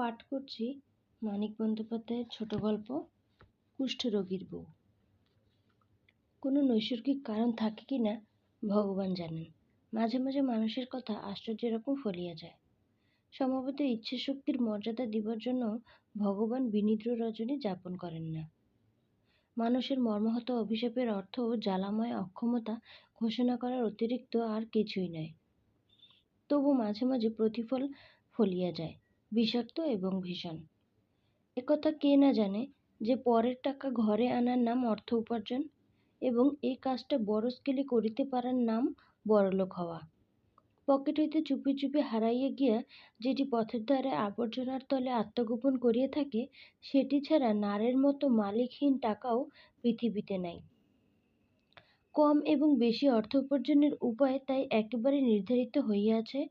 পাঠ করছি মানিক বন্দ্যোপাধ্যায়ের ছোট গল্প কুষ্ঠরোগীর বউ। কোনো নৈসর্গিক কারণ থাকে কি না ভগবান জানেন। মাঝে মাঝে মানুষের কথা আশ্চর্য রকম ফলিয়া যায়। সম্ভবত ইচ্ছে শক্তির মর্যাদা দিবার জন্য ভগবান বিনিদ্র রজনী যাপন করেন না। মানুষের মর্মাহত অভিশাপের অর্থ জ্বালাময় অক্ষমতা ঘোষণা করার অতিরিক্ত আর কিছুই নয়। তবু মাঝে মাঝে প্রতিফল ফলিয়া যায়, বিষাক্ত এবং ভীষণ। একথা কে না জানে যে পরের টাকা ঘরে আনার নাম অর্থ উপার্জন, এবং এই কাজটা বড় স্কেলে করিতে পারার নাম বড়লোক হওয়া। পকেট হইতে চুপি চুপি হারাইয়া গিয়া যেটি পথের ধারে আবর্জনার তলে আত্মগোপন করিয়া থাকে, সেটি ছাড়া নারের মতো মালিকহীন টাকাও পৃথিবীতে নাই। কম এবং বেশি অর্থ উপার্জনের উপায় তাই একেবারে নির্ধারিত হইয়াছে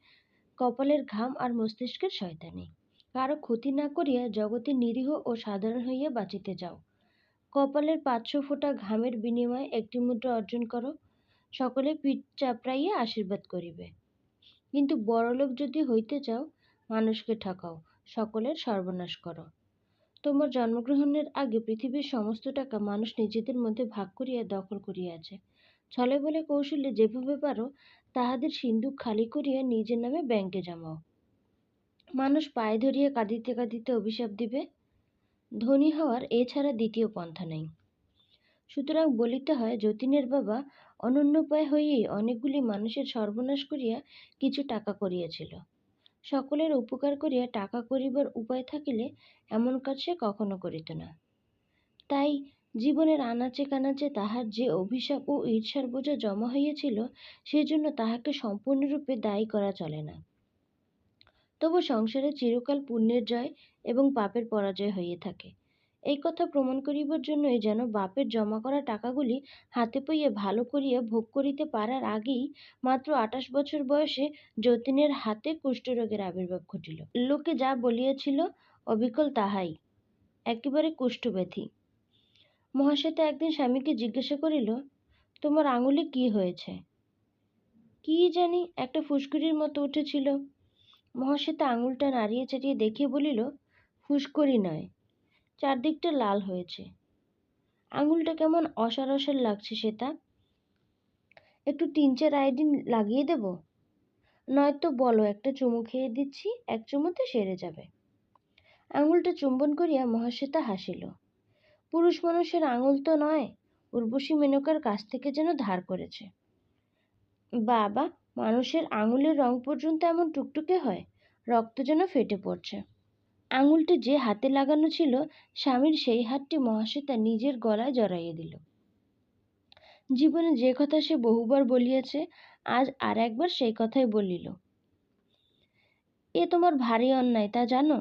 কপালের ঘাম আর মস্তিষ্কের শয়তানি। কারো ক্ষতি না করিয়া জগতে নিরীহ ও সাধারণ হইয়া বাঁচিতে যাও। কপালের 500 ফোঁটা ঘামের বিনিময়ে একটি মুদ্রা অর্জন করো, সকলে পিঠ চাপড়াইয়া আশীর্বাদ করিবে। কিন্তু বড়লোক যদি হইতে চাও, মানুষকে ঠকাও, সকলের সর্বনাশ করো। তোমার জন্মগ্রহণের আগে পৃথিবীর সমস্ত টাকা মানুষ নিজেদের মধ্যে ভাগ করিয়া দখল করিয়াছে। ছলে বলে কৌশলে যেভাবে পারো তাহাদের সিন্ধুক খালি করিয়া নিজের নামে ব্যাংকে জমাও। মানুষ পায়ে ধরিয়া কাঁদিতে কাঁদিতে অভিশাপ দিবে। ধনী হওয়ার এছাড়া দ্বিতীয় পন্থা নেই। সুতরাং বলিতে হয়, যতীনের বাবা অনন্যোপায় হইয়াই অনেকগুলি মানুষের সর্বনাশ করিয়া কিছু টাকা করিয়াছিল। সকলের উপকার করিয়া টাকা করিবার উপায় থাকিলে এমন কাজ সে কখনো করিত না। তাই জীবনের আনাচে কানাচে তাহার যে অভিশাপ ও ঈর্ষার বোঝা জমা হইয়াছিল, সেজন্য তাহাকে সম্পূর্ণরূপে দায়ী করা চলে না। তবু সংসারে চিরকাল পুণ্যের জয় এবং পাপের পরাজয় হইয়া থাকে। এই কথা প্রমাণ করিবার জন্যই যেন বাপের জমা করা টাকাগুলি হাতে পাইয়া ভালো করিয়া ভোগ করিতে পারার আগেই মাত্র 28 বছর বয়সে যতীনের হাতে কুষ্ঠরোগের আবির্ভাব ঘটিল। লোকে যা বলিয়াছিল অবিকল তাহাই, একেবারে কুষ্ঠব্যাধি। মহাশ্বেতা একদিন স্বামীকে জিজ্ঞাসা করিল, তোমার আঙুলে কি হয়েছে? কি জানি, একটা ফুসকুড়ির মতো উঠেছিল। মহাশ্বেতা আঙুলটা নাড়িয়ে চাড়িয়ে দেখিয়ে বলিল, ফুসকুড়ি নয়, চারদিকটা লাল হয়েছে। আঙুলটা কেমন অসার অসার লাগছে শ্বেতা, একটু 3-4 আয়োডিন লাগিয়ে দেব? নয়তো বলো, একটা চুমু খেয়ে দিচ্ছি, এক চুমুতে সেরে যাবে। আঙুলটা চুম্বন করিয়া মহাশ্বেতা হাসিল। পুরুষ মানুষের আঙুল তো নয়, উর্বশী মেনকার কাছ থেকে যেন ধার করেছে। বাবা, মানুষের আঙুলের রং পর্যন্ত এমন টুকটুকে হয়, রক্ত যেন ফেটে পড়ছে। আঙুলটি যে হাতে লাগানো ছিল, স্বামীর সেই হাতটি মহাশ্বেতা নিজের গলায় জড়াইয়া দিল। জীবনে যে কথা সে বহুবার বলিয়াছে, আজ আর একবার সেই কথাই বলিল। এ তোমার ভারী অন্যায়, তা জানো?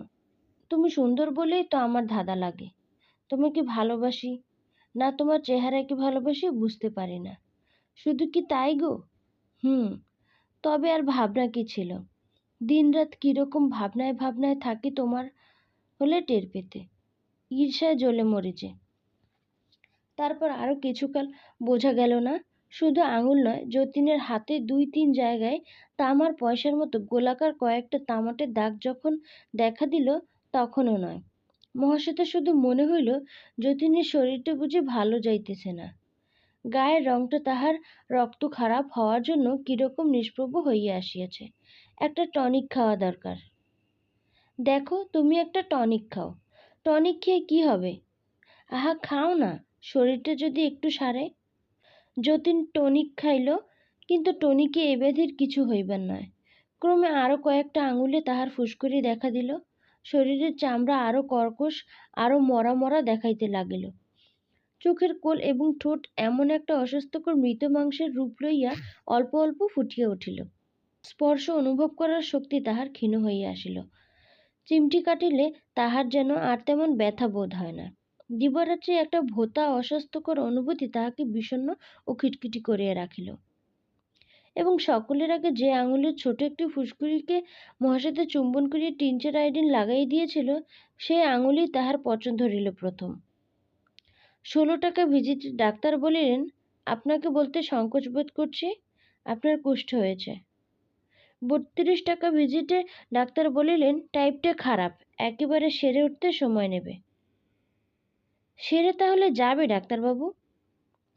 তুমি সুন্দর বলেই তো আমার ধাঁধা লাগে। তোমাকে ভালোবাসি না তোমার চেহারাকে ভালোবাসি বুঝতে পারি না। শুধু কি তাই গো? তবে আর ভাবনা কি ছিল? দিনরাত কিরকম ভাবনায় ভাবনায় থাকি তোমার হলে টের পেতে। ঈর্ষায় জ্বলে মরে যে। তারপর আরো কিছুকাল বোঝা গেল না, শুধু আঙুল নয়, যতীনের হাতে 2-3 জায়গায় তামার পয়সার মতো গোলাকার কয়েকটা তামাটের দাগ যখন দেখা দিল, তখনও নয়। মহাশ্বেতা শুধু মনে হইল যতীনের শরীরটা বুঝি ভালো যাইতেছে না। গায়ের রংটা তাহার রক্ত খারাপ হওয়ার জন্য কিরকম নিষ্প্রভ হইয়া আসিয়াছে। একটা টনিক খাওয়া দরকার। দেখো, তুমি একটা টনিক খাও। টনিক খেয়ে কি হবে? আহা, খাও না, শরীরটা যদি একটু সারে। যতীন টনিক খাইল, কিন্তু টনিকে এ ব্যাধির কিছু হইবার নয়। ক্রমে আরো কয়েকটা আঙুলে তাহার ফুসকুড়ি দেখা দিল। শরীরের চামড়া আরো কর্কশ, আরো মরা মরা দেখাইতে লাগিল। চোখের কোল এবং ঠোঁট এমন একটা অস্বাস্থ্যকর মৃত মাংসের রূপ লইয়া অল্প অল্প ফুটিয়া উঠিল। স্পর্শ অনুভব করার শক্তি তাহার ক্ষীণ হইয়া আসিল। চিমটি কাটিলে তাহার যেন আর তেমন ব্যথা বোধ হয় না। দিবারাত্রি একটা ভোঁতা অস্বাস্থ্যকর অনুভূতি তাহাকে বিষণ্ণ ও খিটখিটি করিয়া রাখিল। এবং সকলের আগে যে আঙুলের ছোট একটি ফুসকুড়িকে মহাশ্বেতা চুম্বন করিয়া 3-4 আয়োডিন লাগাই দিয়েছিল, সেই আঙুলই তাহার পচন ধরিল প্রথম। 16 টাকা ভিজিটে ডাক্তার বলিলেন, আপনাকে বলতে সংকোচ বোধ করছি, আপনার কুষ্ঠ হয়েছে। 32 টাকা ভিজিটে ডাক্তার বলিলেন, টাইপটা খারাপ, একেবারে সেরে উঠতে সময় নেবে। সেরে তাহলে যাবে ডাক্তারবাবু?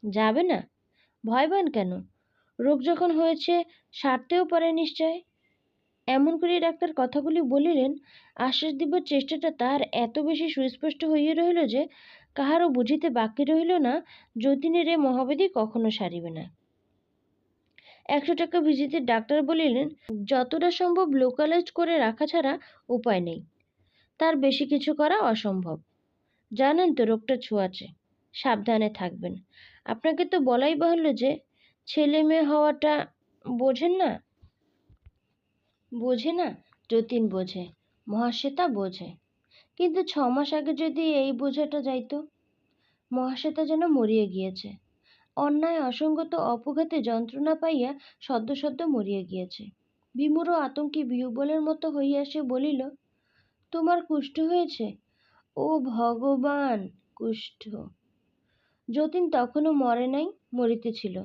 যাবে না? ভয় পান কেন? রোগ যখন হয়েছে সারতেও পারে নিশ্চয়। এমন করিয়া ডাক্তার কথাগুলি বলিলেন। আশ্বাস দিবার চেষ্টাটা তাহার এত বেশি সুস্পষ্ট হইয়া রহিল যে কাহারও বুঝিতে বাকি রহিল না যতীনের এ মহাব্যাধি কখনো সারিবে না। 100 টাকা ভিজিতে ডাক্তার বলিলেন, যতটা সম্ভব লোকালাইজড করে রাখা ছাড়া উপায় নেই। তার বেশি কিছু করা অসম্ভব। জানেন তো রোগটা ছোঁয়াচে, সাবধানে থাকবেন। আপনাকে তো বলাই বাহুল্য যে ছেলে মেয়ে হওয়াটা বোঝেন না। বোঝে না? যতীন বোঝে, মহাশ্বেতা বোঝে। কিন্তু 6 মাস আগে যদি এই বোঝাটা যাইতো। মহাশ্বেতা যেন মরিয়া গিয়েছে। অন্যায় অসঙ্গত অপঘাতে যন্ত্রণা পাইয়া সদ্য সদ্য মরিয়া গিয়েছে। বিমূঢ় আতঙ্কে বিহ্বলের মতো হইয়া সে বলিল, তোমার কুষ্ঠ হয়েছে? ও ভগবান! কুষ্ঠ! যতীন তখনও মরে নাই, মরিতেছিল।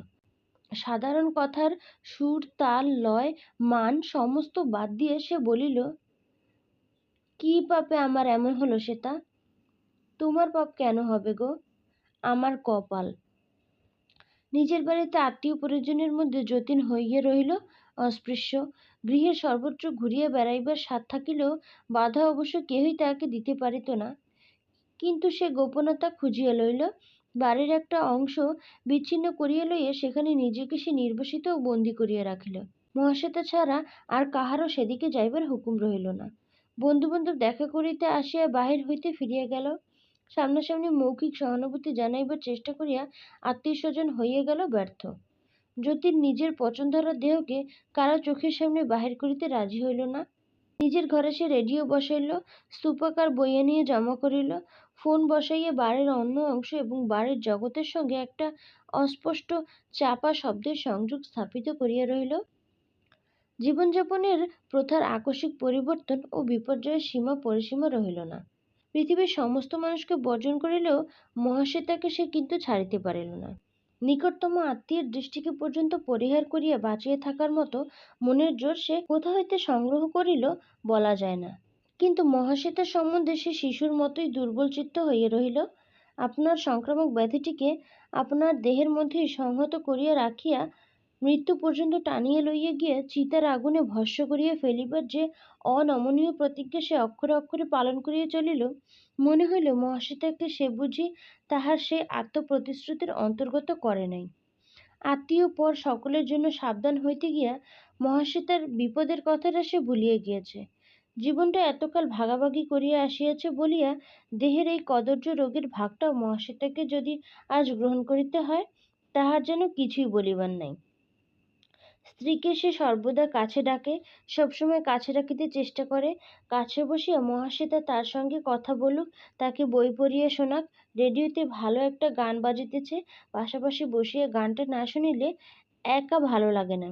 সাধারণ কথার সুর, তাল, লয়, মান সমস্ত বাদ দিয়ে সে বলিল, কি পাপে আমার এমন হলো শ্বেতা? তোমার পাপ কেন হবে গো? আমার কপাল। নিজের বাড়িতে আত্মীয় পরিজনের মধ্যে যতীন হইয়া রহিল অস্পৃশ্য। গৃহের সর্বত্র ঘুরিয়া বেড়াইবার স্বাদ থাকিলেও বাধা অবশ্য কেহই তাহাকে দিতে পারিত না। কিন্তু সে গোপনতা খুঁজিয়া লইল। বাড়ির একটা অংশ বিচ্ছিন্ন করিয়া লইয়া সেখানে নিজেকে সে নির্বাসিত ও বন্দী করিয়া রাখিল। মহাশ্বেতা ছাড়া আর কাহারও সেদিকে যাইবার হুকুম রহিল না। বন্ধুবান্ধব দেখা করিতে আসিয়া বাহির হইতে ফিরিয়া গেল। সামনাসামনি মৌখিক সহানুভূতি জানাইবার চেষ্টা করিয়া আত্মীয়স্বজন হইয়া গেল ব্যর্থ। যতীন নিজের পছন্দহারা দেহকে কারো চোখের সামনে বাহির করিতে রাজি হইল না। নিজের ঘরে সে রেডিও বসাইল, স্তূপাকার বইয়া নিয়ে জমা করিল, ফোন বসাইয়া বাড়ির অন্য অংশ এবং বাড়ির জগতের সঙ্গে একটা অস্পষ্ট চাপা শব্দের সংযোগ স্থাপিত করিয়া রহিল। জীবনযাপনের প্রথার আকস্মিক পরিবর্তন ও বিপর্যয়ের সীমা পরিসীমা রহিল না। পৃথিবীর সমস্ত মানুষকে বর্জন করিলেও মহাশ্বেতাকে সে কিন্তু ছাড়িতে পারিল না। নিকটতম আত্মীয়ের দৃষ্টিকে পর্যন্ত পরিহার করিয়া বাঁচিয়া থাকার মতো মনের জোর সে কোথা হইতে সংগ্রহ করিল বলা যায় না। কিন্তু মহাশ্বেতার সম্বন্ধে সে শিশুর মতোই দুর্বলচিত্ত হইয়া রহিল। আপনার সংক্রামক ব্যাধিটিকে আপনার দেহের মধ্যেই সংহত করিয়া রাখিয়া মৃত্যু পর্যন্ত টানিয়া লইয়া গিয়া চিতার আগুনে ভস্ম করিয়া ফেলিবার যে অনমনীয় প্রতিজ্ঞা সে অক্ষরে অক্ষরে পালন করিয়া চলিল, মনে হইল মহাশ্বেতাকে সে বুঝি তাহার সেই আত্মপ্রতিশ্রুতির অন্তর্গত করে নাই। আত্মীয় পর সকলের জন্য সাবধান হইতে গিয়া মহাশ্বেতার বিপদের কথাটা সে ভুলিয়া গিয়াছে। জীবনটা এতকাল ভাগাভাগি করিয়া আসিয়াছে বলিয়া দেহের এই কদর্য রোগের ভাগটাও মহাশ্বেতাকে যদি আজ গ্রহণ করিতে হয়, তাহার যেন কিছুই বলিবার নাই। স্ত্রীকে সে সর্বদা কাছে ডাকে, সবসময় কাছে রাখিতে চেষ্টা করে। কাছে বসিয়া মহাশ্বেতা তার সঙ্গে কথা বলুক, তাকে বই পড়িয়া শোনাক, রেডিওতে ভালো একটা গান বাজিতেছে, পাশাপাশি বসিয়া গানটা না শুনিলে একা ভালো লাগে না।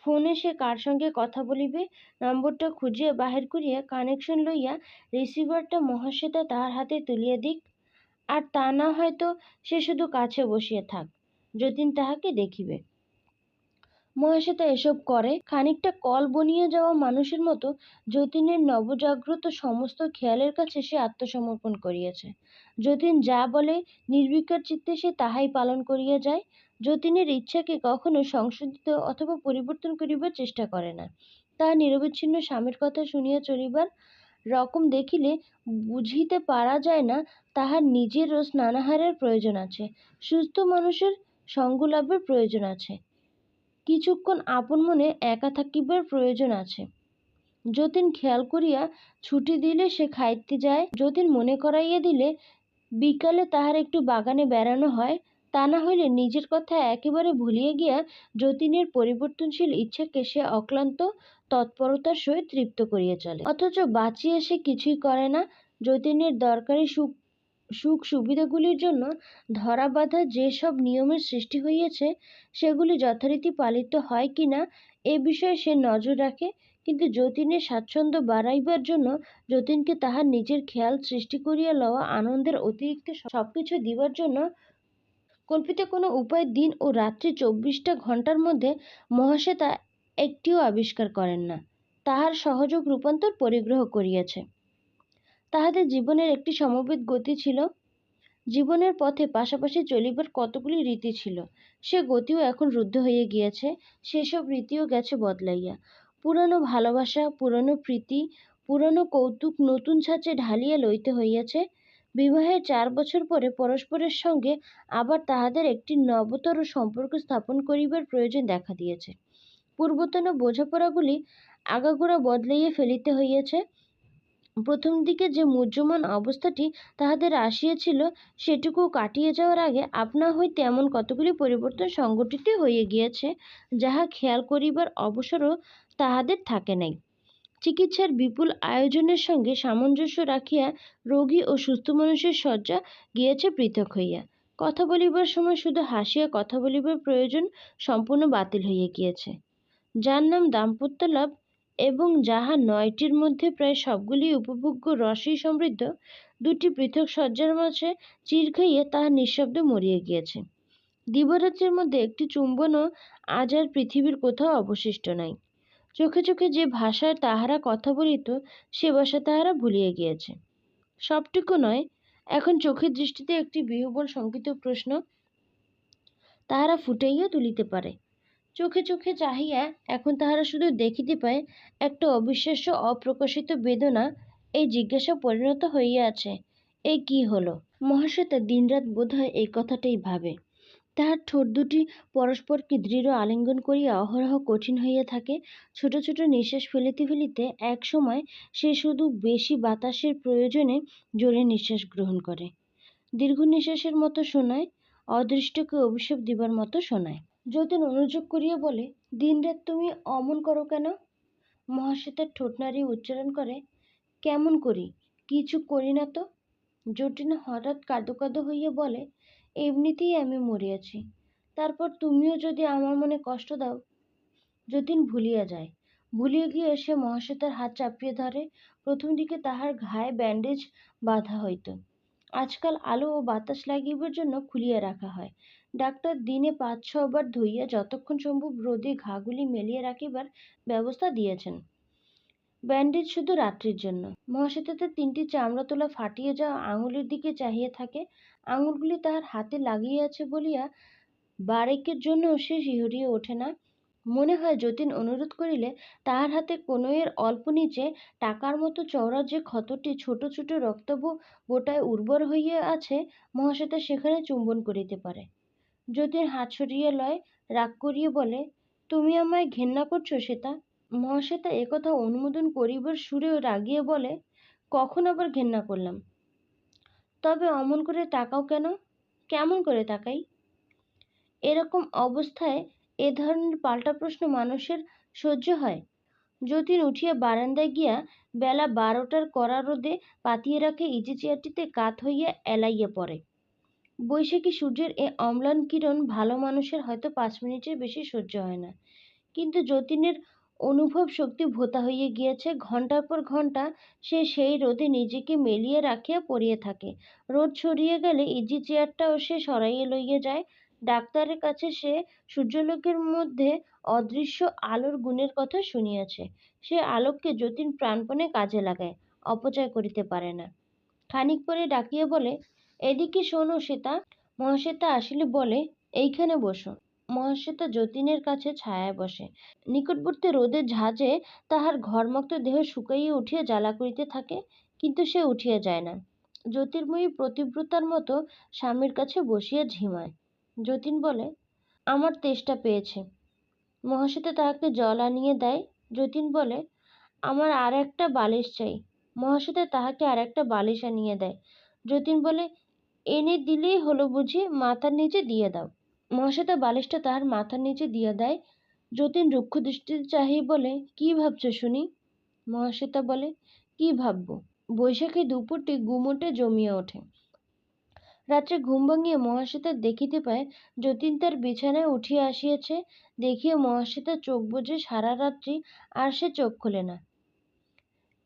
ফোনে সে কার সঙ্গে কথা বলিবে, নম্বরটা খুঁজিয়া বাহির করিয়া কানেকশন লইয়া রিসিভারটা মহাশ্বেতা তাহার হাতে তুলিয়া দিক। আর তা না হয়তো সে শুধু কাছে বসিয়া থাক, যতীন তাহাকে দেখিবে। মহাশ্বেতা এসব করে খানিকটা কল বনিয়া যাওয়া মানুষের মতো। যতীনের নবজাগ্রত সমস্ত খেয়ালের কাছে সে আত্মসমর্পণ করিয়াছে। যতীন যা বলে নির্বিকার চিত্তে সে তাহাই পালন করিয়া যায়। যতীনের ইচ্ছাকে কখনো সংশোধিত অথবা পরিবর্তন করিবার চেষ্টা করে না। তাহার নিরবিচ্ছিন্ন স্বামীর কথা শুনিয়া চলিবার রকম দেখিলে বুঝিতে পারা যায় না তাহার নিজেরও স্নানাহারের প্রয়োজন আছে, সুস্থ মানুষের সঙ্গলাভের প্রয়োজন আছে, কিছুক্ষণ আপন মনে একা থাকিবার প্রয়োজন আছে। যতীন খেয়াল করিয়া ছুটি দিলে সে খাইতে যায়, যতীন মনে করাইয়া দিলে বিকালে তাহার একটু বাগানে বেড়ানো হয়, তা না হইলে নিজের কথা একেবারে ভুলিয়া গিয়া যতীনের পরিবর্তনশীল ইচ্ছাকে সে অক্লান্ত তৎপরতার সহিত তৃপ্ত করিয়া চলে। অথচ বাঁচিয়া সে কিছুই করে না। যতীনের দরকারি সুখ সুবিধাগুলির জন্য ধরা বাঁধা যে সব নিয়মের সৃষ্টি হইয়াছে, সেগুলি যথারীতি পালিত হয় কি না এ বিষয়ে সে নজর রাখে। কিন্তু যতীনের স্বাচ্ছন্দ্য বাড়াইবার জন্য, যতীনকে তাহার নিজের খেয়াল সৃষ্টি করিয়া লওয়া আনন্দের অতিরিক্ত সবকিছু দিবার জন্য কল্পিত কোনো উপায় দিন ও রাত্রি 24টা ঘণ্টার মধ্যে মহাশ্বেতা একটিও আবিষ্কার করেন না, তাহার সহযোগ রূপান্তর পরিগ্রহ করিয়াছে। তাহাদের জীবনের একটি সমবেত গতি ছিল। জীবনের পথে পাশাপাশি চলিবার কতগুলি রীতি ছিল, সে গতিও এখন রুদ্ধ হইয়া গিয়াছে। সেসব রীতিও গেছে বদলাইয়া। পুরানো ভালোবাসা, পুরানো প্রীতি, পুরানো কৌতুক নতুন ছাঁচে ঢালিয়া লইতে হইয়াছে। বিবাহের 4 বছর পরে পরস্পরের সঙ্গে আবার তাহাদের একটি নবতর সম্পর্ক স্থাপন করিবার প্রয়োজন দেখা দিয়েছে। পূর্বতন বোঝাপড়াগুলি আগাগোড়া বদলাইয়া ফেলিতে হইয়াছে। প্রথম দিকে যে মুহ্যমান অবস্থাটি তাহাদের আসিয়াছিল, সেটুকু কাটিয়া যাওয়ার আগে আপনা হইতে এমন কতগুলি পরিবর্তন সংঘটিত হইয়া গিয়াছে, যাহা খেয়াল করিবার অবসরও তাহাদের থাকে নাই। চিকিৎসার বিপুল আয়োজনের সঙ্গে সামঞ্জস্য রাখিয়া রোগী ও সুস্থ মানুষের শয্যা গিয়াছে পৃথক হইয়া। কথা বলিবার সময় শুধু হাসিয়া কথা বলিবার প্রয়োজন সম্পূর্ণ বাতিল হইয়া গিয়াছে। যার নাম দাম্পত্য লাভ এবং যাহা 9টির মধ্যে প্রায় সবগুলি উপভোগ্য রসেই সমৃদ্ধ, 2টি পৃথক শয্যার মাঝে চির খাইয়া তাহা নিঃশব্দে মরিয়া গিয়াছে। দিবারাত্রির মধ্যে একটি চুম্বনও আজ আর পৃথিবীর কোথাও অবশিষ্ট নাই। চোখে চোখে যে ভাষায় তাহারা কথা বলিত, সে ভাষা তাহারা ভুলিয়া গিয়াছে। সবটুকু নয়, এখন চোখের দৃষ্টিতে একটি বিহ্বল শঙ্কিত প্রশ্ন তাহারা ফুটাইয়া তুলিতে পারে। চোখে চোখে চাহিয়া এখন তাহারা শুধু দেখিতে পায় একটা অবিশ্বাস্য অপ্রকাশিত বেদনা। এই জিজ্ঞাসা পরিণত হইয়াছে, এই কি হলো? মহাশ্বেতা দিনরাত বোধহয় এই কথাটাই ভাবে। তাহার ঠোঁট দুটি পরস্পরকে দৃঢ় আলিঙ্গন করিয়া অহরহ কঠিন হইয়া থাকে। ছোট ছোট নিঃশ্বাস ফেলিতে ফেলিতে এক সময় সে শুধু বেশি বাতাসের প্রয়োজনে জোরে নিঃশ্বাস গ্রহণ করে। দীর্ঘ নিঃশ্বাসের মতো শোনায়, অদৃষ্টকে অভিশাপ দিবার মতো শোনায়। যতীন অনুযোগ করিয়া বলে, দিনরাত তুমি অমন করো কেন? মহাশ্বেতার ঠোঁট নাড়িয়ে উচ্চারণ করে, কেমন করি? কিছু করি না তো। জটিল হঠাৎ কাঁদো কাঁদো হইয়া বলে, এমনিতেই আমি মরিয়াছি, তারপর তুমিও যদি আমার মনে কষ্ট দাও। যতীন ভুলিয়া যায়। ভুলিয়া গিয়ে সে মহাশ্বেতার হাত চাপিয়ে ধরে। প্রথম দিকে তাহার ঘায়ে ব্যান্ডেজ বাঁধা হইত, আজকাল আলো ও বাতাস লাগিবার জন্য খুলিয়া রাখা হয়। ডাক্তার দিনে 5-6 বার ধুইয়া যতক্ষণ সম্ভব রোদে ঘাগুলি মেলিয়া রাখিবার ব্যবস্থা দিয়েছেন। ব্যান্ডেজ শুধু রাত্রির জন্য। মহাশ্বেতা তার 3টি চামড়া তোলা ফাটিয়া যাওয়া আঙুলের দিকে চাহিয়া থাকে। আঙুলগুলি তাহার হাতে লাগিয়াছে বলিয়া বারেকের জন্য সে শিহরিয়া ওঠে না। মনে হয় যতীন অনুরোধ করিলে তাহার হাতে কনুইয়ের অল্প নিচে টাকার মতো চওড়া যে ক্ষতটি ছোট ছোট রক্তাভ বোঁটায় উর্বর হইয়া আছে, মহাশ্বেতা সেখানে চুম্বন করিতে পারে। যতীন হাত সরিয়া লয়, রাগ করিয়া বলে, তুমি আমায় ঘেন্না করছো শ্বেতা? মহাশ্বেতা একথা অনুমোদন করিবার সুরেও রাগিয়া বলে, কখন আবার ঘেন্না করলাম? তবে অমন করে তাকাও কেন? কেমন করে তাকাই? এরকম অবস্থায় এ ধরনের পাল্টা প্রশ্ন মানুষের সহ্য হয়? যতীন উঠিয়া বারান্দায় গিয়া বেলা 12টার কড়া রোদে পাতিয়া রাখা ইজি চেয়ারটিতে কাত হইয়া এলাইয়া পড়ে। বৈশাখী সূর্যের এ অম্লান কিরণ ভালো মানুষের হয়তো 5 মিনিটের বেশি সহ্য হয় না, কিন্তু যতীনের অনুভব শক্তি ভোঁতা হইয়া গিয়াছে। ঘণ্টার পর ঘণ্টা সে সেই রোদে নিজেকে মেলিয়া রাখিয়া পড়িয়া থাকে। রোদ সরিয়া গেলে ইজি চেয়ারটাও সে সরাইয়া লইয়া যায়। ডাক্তারের কাছে সে সূর্যালোকের মধ্যে অদৃশ্য আলোর গুণের কথা শুনিয়াছে। সে আলোককে যতীন প্রাণপণে কাজে লাগায়, অপচয় করিতে পারে না। খানিক পরে ডাকিয়া বলে, এদিকে শোনো শ্বেতা। মহাশ্বেতা আসিলে বলে, এইখানে বসো। মহাশ্বেতা যতীনের কাছে ছায়ায় বসে। নিকটবর্তী রোদের ঝাঁজে তাহার ঘর্মাক্ত দেহ শুকাইয়া উঠিয়া জ্বালা করিতে থাকে, কিন্তু সে উঠিয়া যায় না। জ্যোতির্ময়ী প্রতিব্রতার মতো স্বামীর কাছে বসিয়া ঝিমায়। যতীন বলে, আমার তেষ্টা পেয়েছে। মহাশ্বেতা তাহাকে জল আনিয়া দেয়। যতীন বলে, আমার আর একটা বালিশ চাই। মহাশ্বেতা তাহাকে আর একটা বালিশ আনিয়া দেয়। যতীন বলে, এনে দিলেই হলো বুঝি, মাথার নিচে দিয়ে দাও। মহাশ্বেতা বালিশটা তাহার মাথার নিচে দিয়া দেয়। যতীন রুক্ষ দৃষ্টিতে চাহিয়া বলে, কি ভাবছো শুনি? মহাশ্বেতা বলে, কি ভাববো? বৈশাখী দুপুরটি গুমোটে জমিয়া ওঠে। রাত্রে ঘুম ভাঙিয়া মহাশ্বেতা দেখিতে পায় যতীন তার বিছানায় উঠিয়া আসিয়াছে। দেখিয়া মহাশ্বেতা চোখ বুজে সারা রাত্রি আর সে চোখ খোলে না।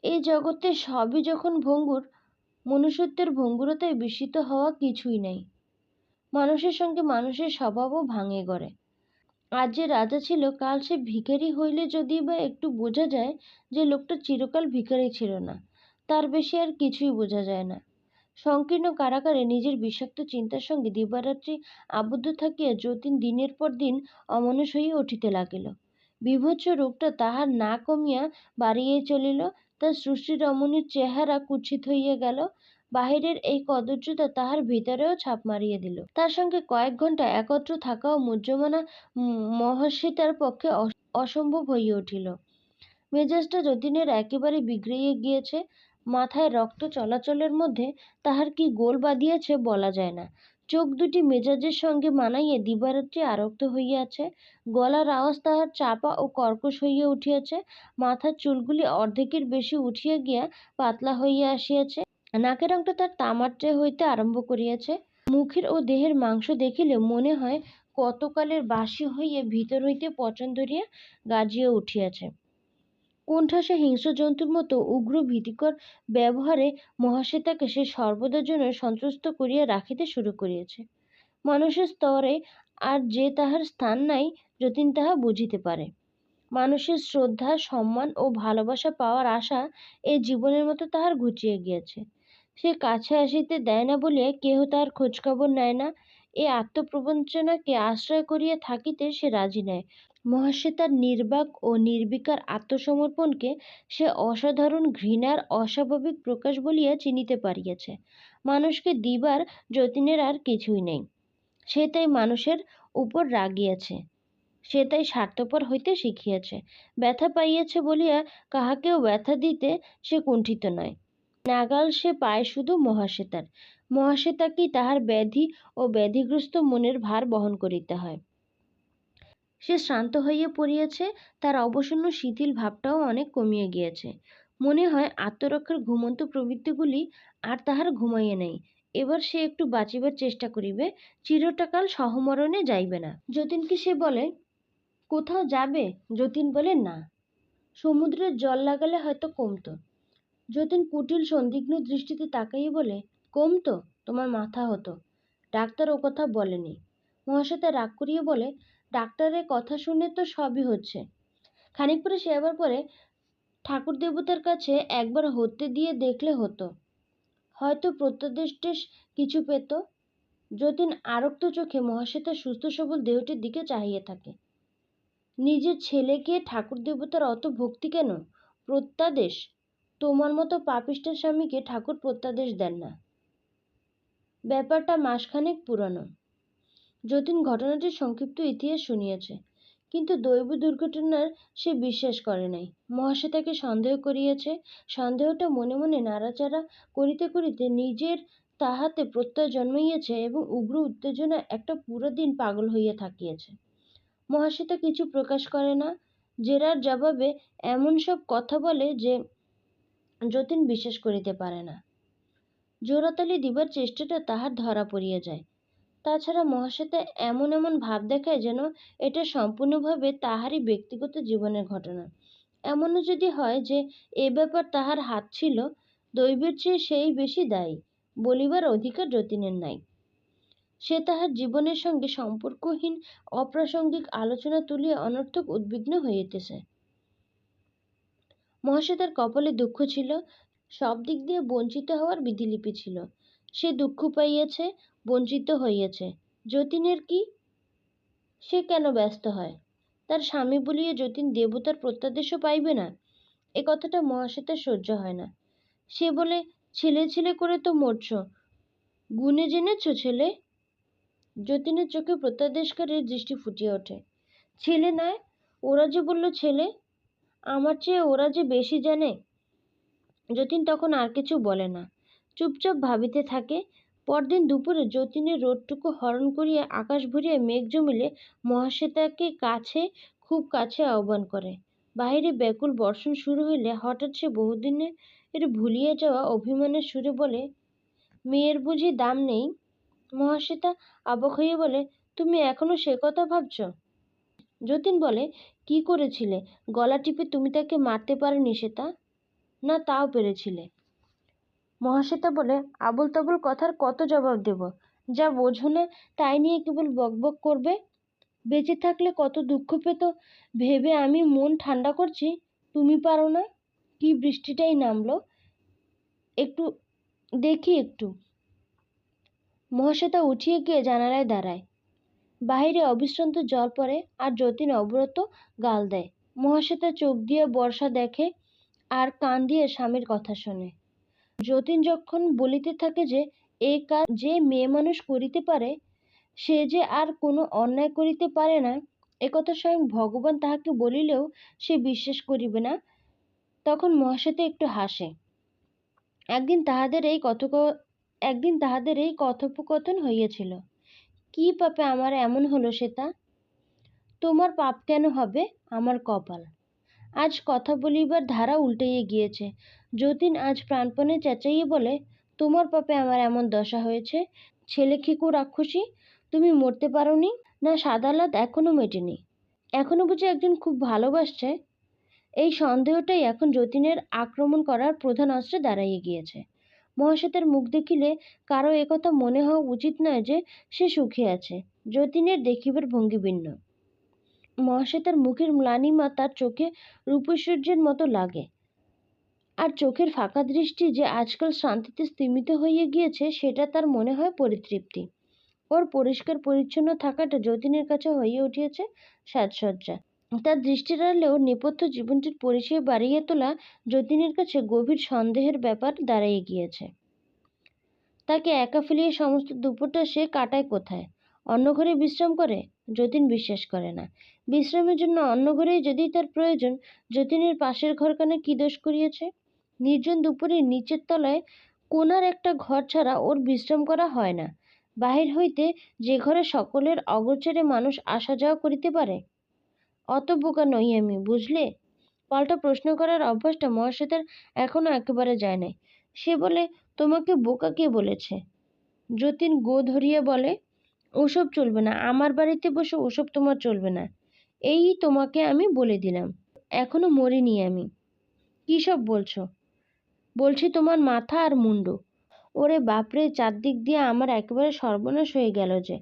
এই জগতে সবই যখন ভঙ্গুর, মনুষ্যত্বের ভঙ্গুরতায় বিস্মিত হওয়া কিছুই নাই। মানুষের সঙ্গে মানুষের স্বভাবও ভাঙে গড়ে। আজ যে রাজা ছিল, কাল সে ভিখারি হইলে যদি বা একটু বোঝা যায় যে লোকটা চিরকাল ভিখারি ছিল না। তার বেশি আর কিছুই বোঝা যায় না। সংকীর্ণ কারাগারে নিজের বিষাক্ত চিন্তার সঙ্গে দিবারাত্রি আবদ্ধ থাকিয়া যতীন দিনের পর দিন অমানুষ হইয়া উঠিতে লাগিল। বীভৎস রোগটা তাহার না কমিয়া বাড়িয়াই চলিল। তার সৃষ্টি রমণীর চেহারা কুৎসিত হইয়া গেল। বাহিরের এই কদর্যতা তাহার ভিতরেও ছাপ মারিয়া দিল। তার সঙ্গে কয়েক ঘণ্টা একত্র থাকাও মুহ্যমানা মহাশ্বেতার পক্ষে অসম্ভব হইয়া উঠিল। মেজাজটা যতীনের একেবারে বিগড়িয়া গিয়াছে। মাথায় রক্ত চলাচলের মধ্যে তাহার কি গোল বাঁধিয়াছে বলা যায় না। চোখ দুটি মেজাজের সঙ্গে মানাইয়া দিবারাত্রি আরক্ত হইয়াছে। গলার আওয়াজ তাহার চাপা ও কর্কশ হইয়া উঠিয়াছে। মাথার চুলগুলি অর্ধেকের বেশি উঠিয়া গিয়া পাতলা হইয়া আসিয়াছে। নাকের রঙটা তার তামাটে হইতে আরম্ভ করিয়াছে। মুখের ও দেহের মাংস দেখিলে মনে হয় কতকালের বাসি হইয়া ভিতর হইতে পচন ধরিয়া গাজিয়া উঠিয়াছে। কোণঠাসা হিংস্র জন্তুর মতো উগ্র ভীতিকর ব্যবহারে মহাশ্বেতাকে সে সর্বদার জন্য সন্ত্রস্ত করিয়া রাখিতে শুরু করিয়াছে। মানুষের স্তরে আর যে তাহার স্থান নাই, যতীন তাহা বুঝিতে পারে। মানুষের শ্রদ্ধা, সম্মান ও ভালোবাসা পাওয়ার আশা এই জীবনের মতো তাহার ঘুচিয়া গিয়াছে। সে কাছে আসিতে দেয় না বলিয়া কেহ তাহার খোঁজখবর নেয় না। এই আত্মপ্রবঞ্চনাকে আশ্রয় করিয়া থাকিতে সে রাজি নয়। মহাশ্বেতার নির্বাক ও নির্বিকার আত্মসমর্পণকে সে অসাধারণ ঘৃণার অস্বাভাবিক প্রকাশ বলিয়া চিনিতে পারিয়াছে। মানুষকে দিবার যতীনের আর কিছুই নেই। সে তাই মানুষের উপর রাগিয়াছে। সে তাই স্বার্থপর হইতে শিখিয়াছে। ব্যথা পাইয়াছে বলিয়া কাহাকেও ব্যথা দিতে সে কুণ্ঠিত নয়। নাগাল সে পায় শুধু মহাশ্বেতার। মহাশ্বেতাকেই তাহার ব্যাধি ও ব্যাধিগ্রস্ত মনের ভার বহন করিতে হয়। সে শ্রান্ত হইয়া পড়িয়াছে। তার অবসন্ন শিথিল ভাবটাও অনেক কমিয়া গিয়াছে। মনে হয় আত্মরক্ষার ঘুমন্ত প্রবৃত্তিগুলি আর তাহার ঘুমাইয়া নাই। এবার সে একটু বাঁচিবার চেষ্টা করিবে, চিরটাকাল সহমরণে যাইবে না। যতীনকে সে বলে, কোথাও যাবে? যতীন বলে, না। সমুদ্রের জল লাগালে হয়তো কমতো। যতীন কুটিল সন্দিগ্ধ দৃষ্টিতে তাকাইয়া বলে, কমতো? তোমার মাথা হতো। ডাক্তার ও কথা বলেনি। মহাশ্বেতা রাগ করিয়া বলে, ডাক্তারের কথা শুনে তো সবই হচ্ছে। খানিক পরে সে আবার পরে, ঠাকুর দেবতার কাছে একবার হতে দিয়ে দেখলে হতো, হয়তো প্রত্যাদেশ কিছু পেত। যতীন আরক্ত চোখে মহাশ্বেতার সুস্থ সবল দেহটির দিকে চাহিয়া থাকে। নিজের ছেলেকে ঠাকুর দেবতার অত ভক্তি কেন? প্রত্যাদেশ? তোমার মতো পাপিষ্টের স্বামীকে ঠাকুর প্রত্যাদেশ দেন না। ব্যাপারটা মাসখানেক পুরানো। যতীন ঘটনাটির সংক্ষিপ্ত ইতিহাস শুনিয়াছে, কিন্তু দৈব দুর্ঘটনার সে বিশ্বাস করে নাই। মহাশ্বেতাকে সন্দেহ করিয়াছে। সন্দেহটা মনে মনে নাড়াচাড়া করিতে করিতে নিজের তাহাতে প্রত্যয় জন্মাইয়াছে এবং উগ্র উত্তেজনা একটা পুরো দিন পাগল হইয়া থাকিয়াছে। মহাশ্বেতা কিছু প্রকাশ করে না। জেরার জবাবে এমন সব কথা বলে যে যতীন বিশ্বাস করিতে পারে না। জোড়াতালি দিবার চেষ্টাটা তাহার ধরা পড়িয়া যায়। তাছাড়া মহাশ্বেতা এমন এমন ভাব দেখায় যেন এটা সম্পূর্ণভাবে তাহারই ব্যক্তিগত জীবনের ঘটনা। এমনও যদি হয় যে এ ব্যাপার তাহার হাত ছিল, দৈবের চেয়ে সেই বেশি দায়ী বলিবার অধিকার যতীনের নাই। সে তাহার জীবনের সঙ্গে সম্পর্কহীন অপ্রাসঙ্গিক আলোচনা তুলিয়া অনর্থক উদ্বিগ্ন হইতেছে। মহাশ্বেতার কপালে দুঃখ ছিল, সব দিক দিয়ে বঞ্চিত হওয়ার বিধিলিপি ছিল। সে দুঃখ পাইয়াছে, বঞ্চিত হইয়াছে। যতীনের কি? সে কেন ব্যস্ত হয়? তার স্বামী বলিয়া যতীন দেবতার প্রত্যাদেশও পাইবে না? এ কথাটা মহাশ্বেতার সহ্য হয় না। সে বলে, ছেলে ছেলে করে তো মরছ, গুণে জেনেছ ছেলে? যতীনের চোখে প্রত্যাদেশকারীর দৃষ্টি ফুটিয়া ওঠে। ছেলে নয়, ওরা যে বলল ছেলে। আমার চেয়ে ওরা যে বেশি জানে। যতীন তখন আর কিছু বলে না, চুপচাপ ভাবিতে থাকে। পরদিন দুপুরে যতীনের রোদটুকু হরণ করিয়া আকাশ ভরিয়া মেঘ জমিলে মহাশ্বেতাকে কাছে, খুব কাছে আহ্বান করে। বাহিরে ব্যাকুল বর্ষণ শুরু হইলে হঠাৎ সে বহুদিনে এর ভুলিয়া যাওয়া অভিমানের সুরে বলে, মেয়ের বুঝি দাম নেই? মহাশ্বেতা অবাক হইয়া বলে, তুমি এখনো সে কথা ভাবছ? যতীন বলে, কি করেছিলে? গলা টিপে তুমি তাকে মারতে পারোনি শ্বেতা? না, তাও পেরেছিলে। মহাশ্বেতা বলে, আবোল তাবোল কথার কত জবাব দেব? যা বোঝো না তাই নিয়ে কেবল বকবক করবে। বেঁচে থাকলে কত দুঃখ পেত ভেবে আমি মন ঠান্ডা করছি, তুমি পারো না। কি বৃষ্টিটাই নামলো। একটু দেখি একটু। মহাশ্বেতা উঠিয়ে গিয়ে জানালায় দাঁড়ায়। বাহিরে অবিশ্রান্ত জল পড়ে আর যতীন অবরত গাল দেয়। মহাশ্বেতা চোখ দিয়ে বর্ষা দেখে আর কান দিয়ে স্বামীর কথা শোনে। যতীন যখন বলিতে থাকে যে এই কাজ যে মেয়ে মানুষ করিতে পারে সে যে আর কোনো অন্যায় করিতে পারে না, একথা স্বয়ং ভগবান তাহাকে বলিলেও সে বিশ্বাস করিবে না, তখন মহাশ্বেতা একটু হাসে। একদিন তাহাদের এই কথোপকথন হইয়াছিল। কি পাপে আমার এমন হলো শ্বেতা? তোমার পাপ কেন হবে? আমার কপাল। আজ কথা বলিবার ধারা উল্টাইয়া গিয়েছে। যতীন আজ প্রাণপণে চেঁচাইয়া বলে, তোমার পাপে আমার এমন দশা হয়েছে। ছেলে খেকো রাক্ষসী, তুমি মরতে পারোনি? না সাদালাত এখনো মেটেনি? এখনো বুঝি একজন খুব ভালোবাসছে? এই সন্দেহটাই এখন যতীনের আক্রমণ করার প্রধান অস্ত্রে দাঁড়াইয়া গিয়েছে। মহাশ্বেতার মুখ দেখিলে কারো একথা মনে হওয়া উচিত নয় যে সে সুখে আছে। যতীনের দেখিবার ভঙ্গি ভিন্ন। মহাশ্বেতার মুখের ম্লানিমা তার চোখে রূপসূর্যের মতো লাগে। আর চোখের ফাঁকা দৃষ্টি যে আজকাল শান্তিতে স্তিমিত হইয়া গিয়েছে সেটা তার মনে হয় পরিতৃপ্তি। ওর পরিষ্কার পরিচ্ছন্ন থাকাটা যতীনের কাছে হইয়া উঠিয়াছে সাজসজ্জা। তার দৃষ্টির আড়ালে ওর নেপথ্য জীবনটির পরিচয় বাড়িয়ে তোলা যতীনের কাছে গভীর সন্দেহের ব্যাপার দাঁড়াইয়া গিয়েছে। তাকে একা ফেলিয়ে সমস্ত দুপুরটা সে কাটায় কোথায়? অন্য ঘরে বিশ্রাম করে? যতীন বিশ্বাস করে না। বিশ্রামের জন্য অন্য ঘরেই যদি তার প্রয়োজন, যতীনের পাশের ঘরখানে কি দোষ করিয়াছে? নির্জন দুপুরে নিচের তলায় কোনার একটা ঘর ছাড়া ওর বিশ্রাম করা হয় না। বাহির হইতে যে ঘরে সকলের অগোচরে মানুষ আসা যাওয়া করিতে পারে। অত বোকা নই আমি, বুঝলে? পাল্টা প্রশ্ন করার অভ্যাসটা মহাশ্বেতার এখনো একেবারে যায় নাই। সে বলে, তোমাকে বোকা কে বলেছে? যতীন গো ধরিয়া বলে, ওসব চলবে না, আমার বাড়িতে বসে ওসব তোমার চলবে না। এই তোমাকে আমি বলে দিলাম, এখনো মরিনি আমি। কী সব বলছো? বলছি তোমার মাথা আর মুন্ডু। ওরে বাপরে, চারদিক দিয়ে আমার একেবারে সর্বনাশ হয়ে গেল যে।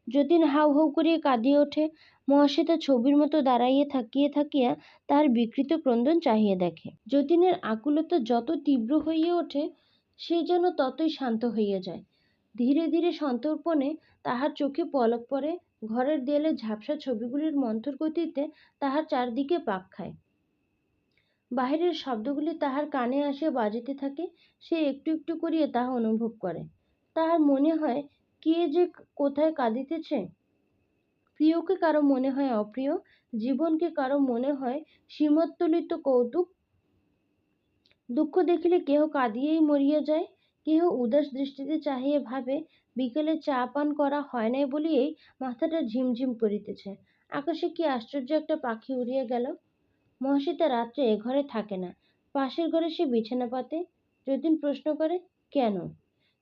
যতীন হাউ হাউ করিয়া কাঁদিয়া ওঠে। মহাশ্বেতা ছবির মতো দাঁড়াইয়া থাকিয়া থাকিয়া তাহার বিকৃত ক্রন্দন চাহিয়া দেখে। যতীনের আকুলতা যত তীব্র হইয়া ওঠে সে যেন ততই শান্ত হইয়া যায়। ধীরে ধীরে সন্তর্পণে তাহার চোখে পলক পড়ে। ঘরের দেয়ালে ঝাপসা ছবিগুলির মন্থর গতিতে তাহার চারদিকে পাক খায়। বাহিরের শব্দগুলি তাহার কানে আসিয়া বাজিতে থাকে। সে একটু একটু করিয়া তাহা অনুভব করে। তাহার মনে হয় কে যে কোথায় কাঁদিতেছে। প্রিয়কে কারো মনে হয় অপ্রিয়, জীবনকে কারো মনে হয় সীমোত্তোলিত কৌতুক। দুঃখ দেখিলে কেহ কাঁদিয়েই মরিয়া যায়, কেহ উদাস দৃষ্টিতে চাহিয়া ভাবে বিকেলে চা পান করা হয় নাই বলিয়াই মাথাটা ঝিমঝিম করিতেছে। আকাশে কি আশ্চর্য একটা পাখি উড়িয়া গেল। মহাশ্বেতা রাত্রে এ ঘরে থাকে না, পাশের ঘরে সে বিছানা পাতে। যতীন প্রশ্ন করে, কেন?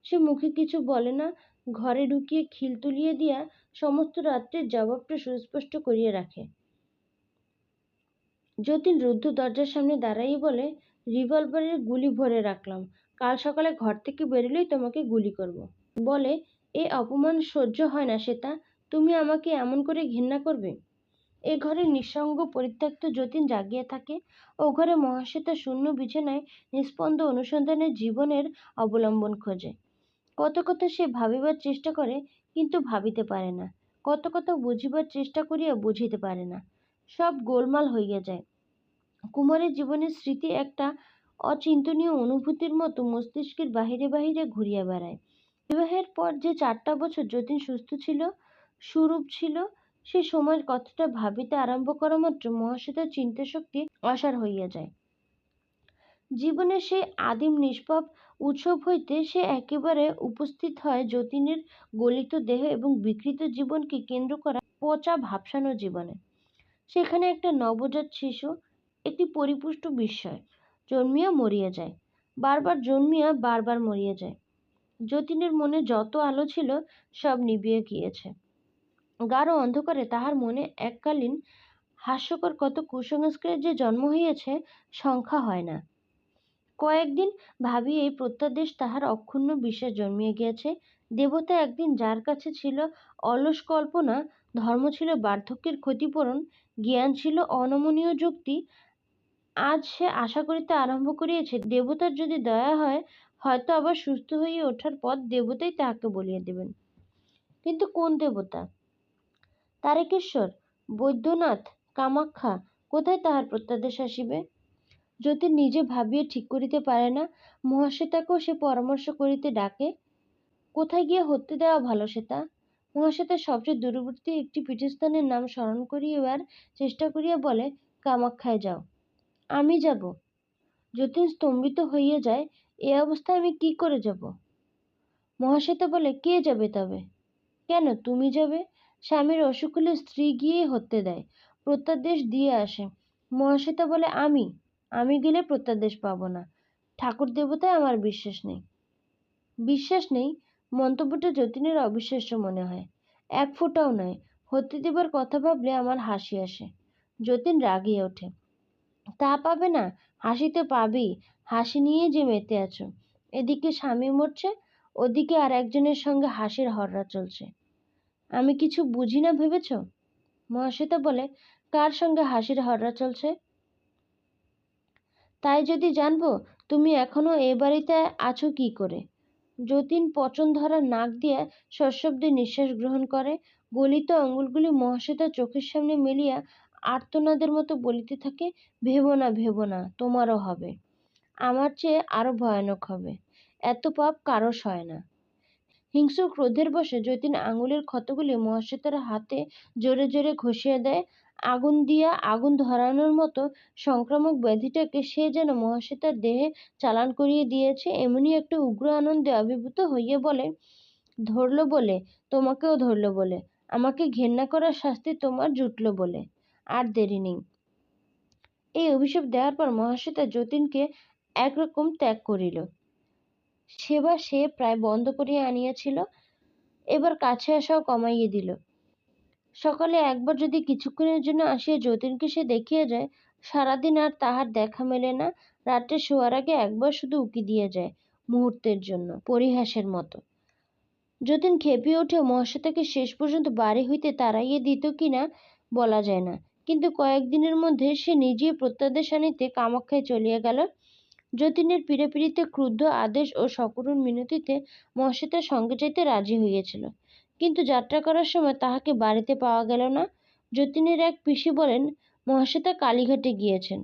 সে মুখে কিছু বলে না, ঘরে ঢুকিয়ে খিল তুলিয়া দিয়া সমস্ত রাত্রের জবাবটা সুস্পষ্ট করিয়া রাখে। যতীন রুদ্ধ দরজার সামনে দাঁড়াইয়া বলে, রিভলভারের গুলি ভরে রাখলাম, কাল সকালে ঘর থেকে বেরোলেই তোমাকে গুলি করব। বলে, এ অপমান সহ্য হয় না শ্বেতা, তুমি আমাকে এমন করে ঘেন্না করবে? এ ঘরে নিঃসঙ্গ পরিত্যক্ত যতীন জাগিয়া থাকে। ও ঘরে মহাশ্বেতা শূন্য বিছানায় নিস্পন্দ অনুসন্ধানে জীবনের অবলম্বন খোঁজে। কত কথা সে ভাবিবার চেষ্টা করে, কিন্তু ভাবিতে পারে না। কত কথা বুঝিবার চেষ্টা করিয়া বুঝিতে পারে না। সব গোলমাল হইয়া যায়। কুমারের জীবনের স্মৃতি একটা অচিন্তনীয় অনুভূতির মতো মস্তিষ্কের বাহিরে বাহিরে ঘুরিয়া বেড়ায়। বিবাহের পর যে 4টা বছর যতীন সুস্থ ছিল, সুরূপ ছিল, সে সময়ের কথাটা ভাবিতে আরম্ভ করা মাত্র মহাশ্বেতার চিন্তাশক্তি অসাড় হইয়া যায়। জীবনের সেই আদিম নিষ্পাপ উৎসব হইতে সে একেবারে উপস্থিত হয় যতীনের গলিত দেহ এবং বিকৃত জীবনকে কেন্দ্র করা পচা ভাবসানো জীবনে। সেখানে একটা নবজাত শিশু, একটি পরিপুষ্ট বিস্ময়, জন্মিয়া মরিয়া যায়, বারবার জন্মিয়া বারবার মরিয়া যায়। যতীনের মনে যত আলো ছিল সব নিভিয়া গিয়েছে। গাঢ় অন্ধকারে তাহার মনে এককালীন হাস্যকর কত কুসংস্কারের যে জন্ম হইয়াছে সংখ্যা হয় না। কয়েকদিন ভাবি এই প্রত্যাদেশ তাহার অক্ষুণ্ণ বিশ্বাস জন্মিয়া গিয়াছে। দেবতা একদিন যার কাছে ছিল অলস কল্পনা, ধর্ম ছিল বার্ধক্যের ক্ষতিপূরণ, জ্ঞান ছিল অনমনীয় যুক্তি, আজ সে আশা করিতে আরম্ভ করিয়াছে দেবতার যদি দয়া হয় হয়তো আবার সুস্থ হয়ে ওঠার পর দেবতাই তাহাকে বলিয়ে দেবেন। কিন্তু কোন দেবতা? তারকেশ্বর, বৈদ্যনাথ, কামাখ্যা, কোথায় তাহার প্রত্যাদেশ আসিবে? যতীন নিজে ভাবিয়া ঠিক করিতে পারে না। মহাশ্বেতাকেও সে পরামর্শ করিতে ডাকে। কোথায় গিয়া হত্যে দেওয়া ভালো শ্বেতা? মহাশ্বেতা সবচেয়ে দূরবর্তী একটি পীঠস্থানের নাম স্মরণ করিবার চেষ্টা করিয়া বলে, কামাখ্যায় যাও। আমি যাব? যতীন স্তম্ভিত হইয়া যায়। এ অবস্থায় আমি কি করে যাব? মহাশ্বেতা বলে, কে যাবে তবে? কেন তুমি যাবে? স্বামীর অসুখ হলে স্ত্রী গিয়ে হত্যে দেয়, প্রত্যাদেশ দিয়ে আসে। মহাশ্বেতা বলে, আমি গেলে প্রত্যাদেশ পাবো না। ঠাকুর দেবতায় আমার বিশ্বাস নেই। বিশ্বাস নেই? মন্তব্যটা যতীনের অবিশ্বাস্য মনে হয়। এক ফোঁটাও নয়। হত্যে দেবার কথা ভাবলে আমার হাসি আসে। যতীন রাগিয়া ওঠে। তা পাবে না? হাসি তো পাবেই। হাসি নিয়েই যে মেতে আছো। এদিকে স্বামী মরছে, ওদিকে আর একজনের সঙ্গে হাসির হররা চলছে। আমি কিছু বুঝি না ভেবেছ? মহাশ্বেতা বলে, কার সঙ্গে হাসির হররা চলছে? তাই যদি জানবো, তুমি এখনো এ বাড়িতে আছো কি করে? যতীন পচন ধরা নাক দিয়া সশব্দে নিঃশ্বাস গ্রহণ করে। গলিত আঙুলগুলি মহাশ্বেতার চোখের সামনে মেলিয়া আর্তনাদের মতো বলিতে থাকে, ভেবো না, তোমারও হবে। আমার চেয়ে আরো ভয়ানক হবে। এত পাপ কারো সয় না। হিংস্র ক্রোধের বশে যতীন আঙুলের ক্ষতগুলি মহাশ্বেতার হাতে জোরে জোরে ঘষিয়া দেয়। আগুন দিয়া আগুন ধরানোর মতো সংক্রামক ব্যাধিটাকে সে যেন মহাশ্বেতার দেহে চালান করিয়ে দিয়েছে। এমনি একটা উগ্র আনন্দে অভিভূত হইয়া বলে, ধরল বলে, তোমাকেও ধরল বলে, আমাকে ঘেন্না করার শাস্তি তোমার জুটল বলে, আর দেরি নেই। এই অভিশাপ দেওয়ার পর মহাশ্বেতা যতীনকে একরকম ত্যাগ করিল। সেবা সে প্রায় বন্ধ করিয়া আনিয়াছিল, এবার কাছে আসাও কমাইয়া দিল। সকালে একবার যদি কিছুক্ষণের জন্য আসিয়া যতীনকে সে দেখিয়া যায়, সারাদিন আর তাহার দেখা মেলে না। রাত্রে শোয়ার আগে একবার শুধু উঁকি দিয়া যায়, মুহূর্তের জন্য, পরিহাসের মতো। যতীন খেপিয়া উঠে মহাশ্বেতাকে শেষ পর্যন্ত বাড়ি হইতে তাড়াইয়া দিত কিনা বলা যায় না, কিন্তু কয়েকদিনের মধ্যে সে নিজেই প্রত্যাদেশ আনিতে কামাখ্যায় চলিয়া গেল। যতীনের পীড়াপিড়িতে ক্রুদ্ধ আদেশ ও সকরুণ মিনতিতে মহাশ্বেতা সঙ্গে যাইতে রাজি হইয়াছিল, কিন্তু যাত্রা করার সময় তাহাকে বাড়িতে পাওয়া গেল না। যতীনের এক পিসি বলেন, মহাশ্বেতা কালীঘাটে গিয়েছেন।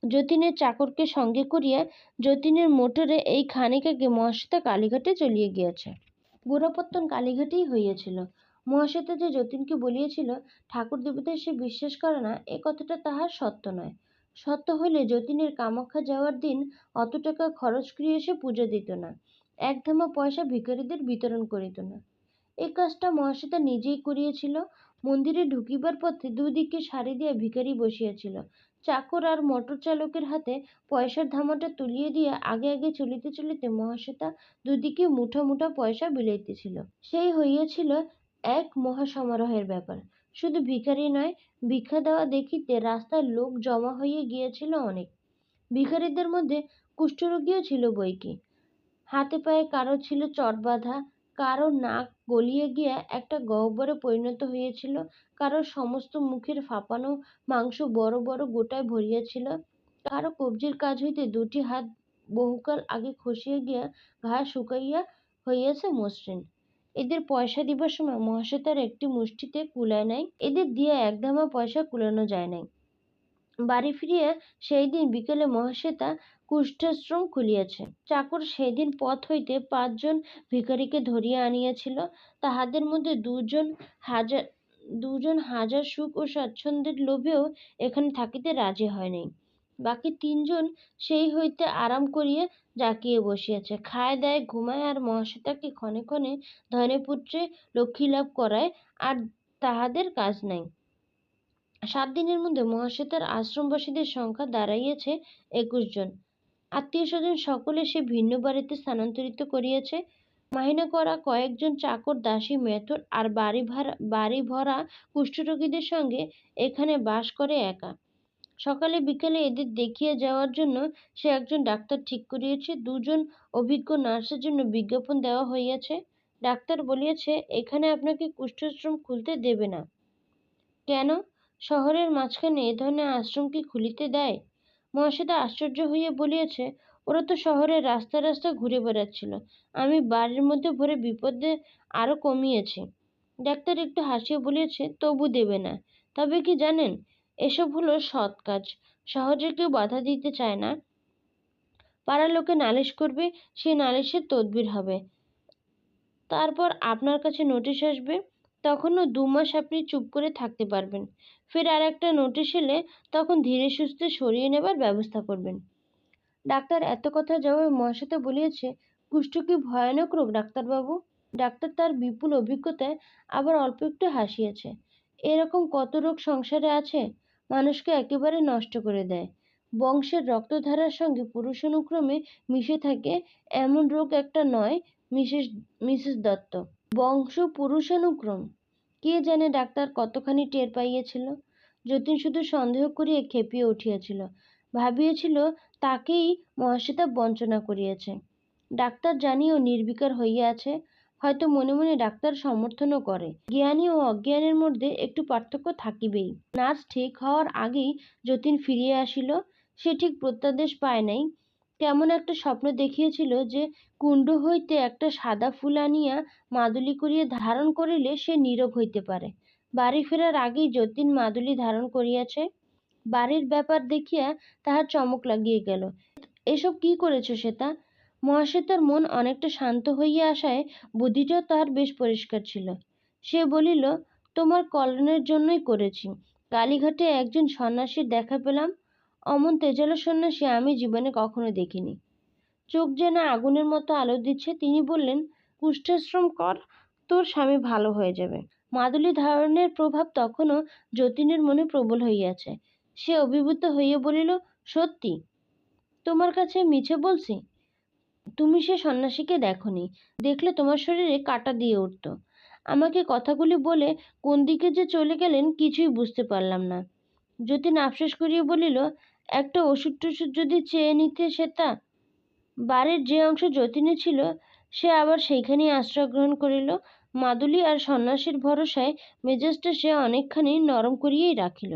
যতীনের চাকরকে সঙ্গে করিয়া যতীনের মোটরে এই খানিক আগে মহাশ্বেতা কালীঘাটে চলিয়া গিয়াছে। গোড়াপত্তন কালীঘাটেই হইয়াছিল। মহাশ্বেতা যে যতীনকে বলিয়াছিল ঠাকুর দেবতায় সে বিশ্বাস করে না, এ কথাটা তাহার সত্য নয়। সত্য হইলে যতীনের কামাখ্যা যাওয়ার দিন অত টাকা খরচ করিয়া সে পূজা দিত না, এক ধামা পয়সা ভিখারীদের বিতরণ করিত না। এ কাজটা মহাশ্বেতা নিজেই করিয়াছিল। মন্দিরে ঢুকিবার পথে দুদিকে সারি দিয়া ভিখারি বসিয়াছিল। চাকর আর মোটর চালকের হাতে পয়সার ধামাটা তুলিয়া দিয়া আগে আগে চলিতে চলিতে মহাশ্বেতা দুদিকে মুঠা মুঠা পয়সা বিলাইতেছিল। সেই হইয়াছিল এক মহাসমারোহের ব্যাপার। শুধু ভিখারি নয়, ভিক্ষা দেওয়া দেখিতে রাস্তায় লোক জমা হইয়া গিয়াছিল অনেক। ভিখারিদের মধ্যে কুষ্ঠরোগীও ছিল বৈকি। হাতে পায়ে কারো ছিল চট বাঁধা, কারো নাক গলিয়ে গিয়া একটা গহ্বরে পরিণত হইয়াছিল, কারো সমস্ত মুখের ফাঁপানো মাংস বড় বড় গোটায় ভরিয়াছিল, কারো কবজির কাছ হইতে দুটি হাত বহুকাল আগে খসিয়া গিয়া ঘা শুকাইয়া হইয়াছে মসৃণ। এদের পয়সা দিবার সময় মহাশ্বেতার একটি মুষ্টিতে কুলায় নাই, এদের দিয়া একধামা পয়সা কুলানো যায় নাই। বাড়ি ফিরিয়া সেই দিন বিকেলে মহাশ্বেতা কুষ্ঠাশ্রম খুলিয়াছে। চাকর সেদিন পথ হইতে ৫ জন ভিখারীকে ধরিয়া আনিয়াছিল। তাহাদের মধ্যে দুজন হাজার সুখ ও স্বাচ্ছন্দ্যের লোভেও এখানে থাকিতে রাজি হয় নাই। বাকি ৩ জন সেই হইতে আরাম করিয়া জাকিয়ে বসিয়াছে, খায় দায় ঘুমায় আর মহাশ্বেতাকে ক্ষণে ক্ষণে ধনেপুত্রে লক্ষ্মীলাভ করায়, আর তাহাদের কাজ নাই। ৭ দিনের মধ্যে মহাশ্বেতার আশ্রমবাসীদের সংখ্যা দাঁড়াইয়াছে ২১ জন। আত্মীয়-স্বজন সকলে সে ভিন্ন বাড়িতে স্থানান্তরিত করিয়াছে। মাহিনা করা কয়েকজন চাকর দাসী মেথর আর বাড়ি ভরা কুষ্ঠরোগীদের সঙ্গে এখানে বাস করে একা। সকালে বিকালে এদের দেখিয়া যাওয়ার জন্য সে একজন ডাক্তার ঠিক করিয়াছে। ২ জন অভিজ্ঞ নার্সের জন্য বিজ্ঞাপন দেওয়া হইয়াছে। ডাক্তার বলিয়াছে, এখানে আপনাকে কুষ্ঠাশ্রম খুলতে দেবে না। কেন? শহরের মাঝখানে এ ধরনের আশ্রম কি খুলিতে দেয়? মহাশ্বেতা আশ্চর্য হইয়া বলিয়াছে, ওরা তো শহরের রাস্তা রাস্তা ঘুরে বেড়াচ্ছিল। আমি বাড়ির মধ্যে ভরে বিপদে আরো কমিয়েছি। ডাক্তার একটু হাসিয়ে বলেছে, তবু দেবে না। তবে কি জানেন, এসব হলো সৎ কাজ। সহজে কেউ বাধা দিতে চায় না। পাড়ার লোকে নালিশ করবে, সেই নালিশের তদবির হবে। তারপর আপনার কাছে নোটিশ আসবে, তখনও 2 মাস আপনি চুপ করে থাকতে পারবেন। ফের আর একটা নোটিশ এলে তখন ধীরে সুস্থে সরিয়ে নেবার ব্যবস্থা করবেন। ডাক্তার এত কথা জবাবে মহাশয়টা বলিয়েছে, কুষ্ঠ কি ভয়ানক রোগ ডাক্তারবাবু? ডাক্তার তার বিপুল অভিজ্ঞতায় আবার অল্প একটু হাসিয়েছে। এরকম কত রোগ সংসারে আছে, মানুষকে একেবারে নষ্ট করে দেয়। বংশের রক্তধারার সঙ্গে পুরুষানুক্রমে মিশে থাকে এমন রোগ একটা নয় মিসেস দত্ত। বংশ পুরুষানুক্রম, কে জানে ডাক্তার কতখানি টের পাইয়েছিল। যতীন শুধু সন্দেহ করিয়া খেপিয়া উঠিয়াছিল, ভাবিয়েছিল তাকেই মহাশ্বেতা বঞ্চনা করিয়াছে। ডাক্তার জানিও নির্বিকার হইয়া আছে, হয়তো মনে মনে ডাক্তার সমর্থনও করে। জ্ঞানী ও অজ্ঞানের মধ্যে একটু পার্থক্য থাকিবেই। নার্স ঠিক হওয়ার আগেই যতীন ফিরিয়া আসিল। সে ঠিক প্রত্যাদেশ পায় নাই। কেমন একটা স্বপ্ন দেখিয়েছিল যে কুণ্ড হইতে একটা সাদা ফুল আনিয়া মাদুলি করিয়া ধারণ করিলে সে নীরোগ হইতে পারে। বাড়ি ফেরার আগেই যতীন মাদুলি ধারণ করিয়াছে। বাড়ির ব্যাপার দেখিয়া তাহার চমক লাগিয়ে গেল। এসব কি করেছ শ্বেতা? মহাশ্বেতার মন অনেকটা শান্ত হইয়া আসায় বুদ্ধিটাও তাহার বেশ পরিষ্কার ছিল। সে বলিল, তোমার কল্যাণের জন্যই করেছি। কালীঘাটে একজন সন্ন্যাসীর দেখা পেলাম। অমন তেজালো সন্ন্যাসী আমি জীবনে কখনো দেখিনি। চোখ যেন আগুনের মতো আলো দিচ্ছে। তিনি বললেন, কুষ্ঠাশ্রম কর, তোর স্বামী ভালো হয়ে যাবে। মাদুলি ধারণের প্রভাব তখনও যতীনের মনে প্রবল হইয়াছে। সে অভিভূত হইয়া বলিল, সত্যি? তোমার কাছে মিছে বলছি? তুমি সে সন্ন্যাসীকে দেখনি, দেখলে তোমার শরীরে কাঁটা দিয়ে উঠত। আমাকে কথাগুলি বলে কোন দিকে যে চলে গেলেন কিছুই বুঝতে পারলাম না। যতীন আফসোস করিয়া বলিল, একটা ওষুধ টষুধ যদি চেয়ে নিতে শ্বেতা। বাড়ির যে অংশ যতীনের ছিল সে আবার সেইখানেই আশ্রয় গ্রহণ করিল। মাদুলি আর সন্ন্যাসীর ভরসায় মেজাজটা সে অনেকখানি নরম করিয়াই রাখিল।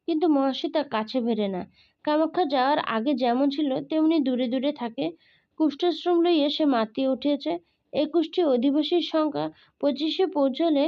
কিন্তু মহাশ্বেতা কাছে ভেরে না। কামাখ্যা যাওয়ার আগে যেমন ছিল তেমনি দূরে দূরে থাকে। কুষ্ঠাশ্রম লইয়া সে মাতিয়ে উঠিয়াছে। 21টি অধিবাসীর সংখ্যা 25-এ পৌঁছলে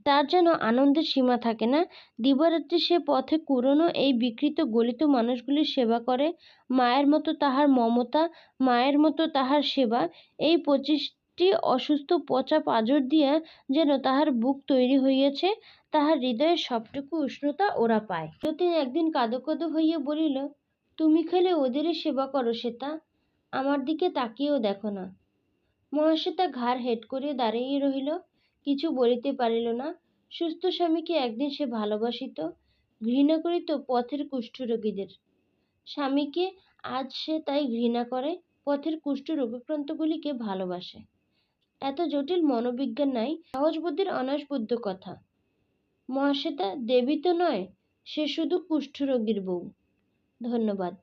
তার যেন আনন্দের সীমা থাকে না। দিবারাত্রি সে পথে কুড়োনো এই বিকৃত গলিত মানুষগুলির সেবা করে। মায়ের মতো তাহার মমতা, মায়ের মতো তাহার সেবা। এই 25টি অসুস্থ পচা পাঁজর দিয়া যেন তাহার বুক তৈরি হইয়াছে। তাহার হৃদয়ের সবটুকু উষ্ণতা ওরা পায়। যতীন একদিন কাঁদো কাঁদো হইয়া বলিল, তুমি খালি ওদেরই সেবা করো শ্বেতা, আমার দিকে তাকিয়েও দেখো না। মহাশ্বেতা ঘাড় হেঁট করিয়া দাঁড়াইয়া রহিল, কিছু বলিতে পারিল না। সুস্থ স্বামীকে একদিন সে ভালোবাসিত, ঘৃণা করিত পথের কুষ্ঠরোগীদের। স্বামীকে আজ সে তাই ঘৃণা করে, পথের কুষ্ঠ রোগাক্রান্তগুলিকে ভালোবাসে। এত জটিল মনোবিজ্ঞান নাই, সহজ বুদ্ধির অনাসবুদ্ধ কথা। মহাশ্বেতা দেবী তো নয়, সে শুধু কুষ্ঠরোগীর বউ। ধন্যবাদ।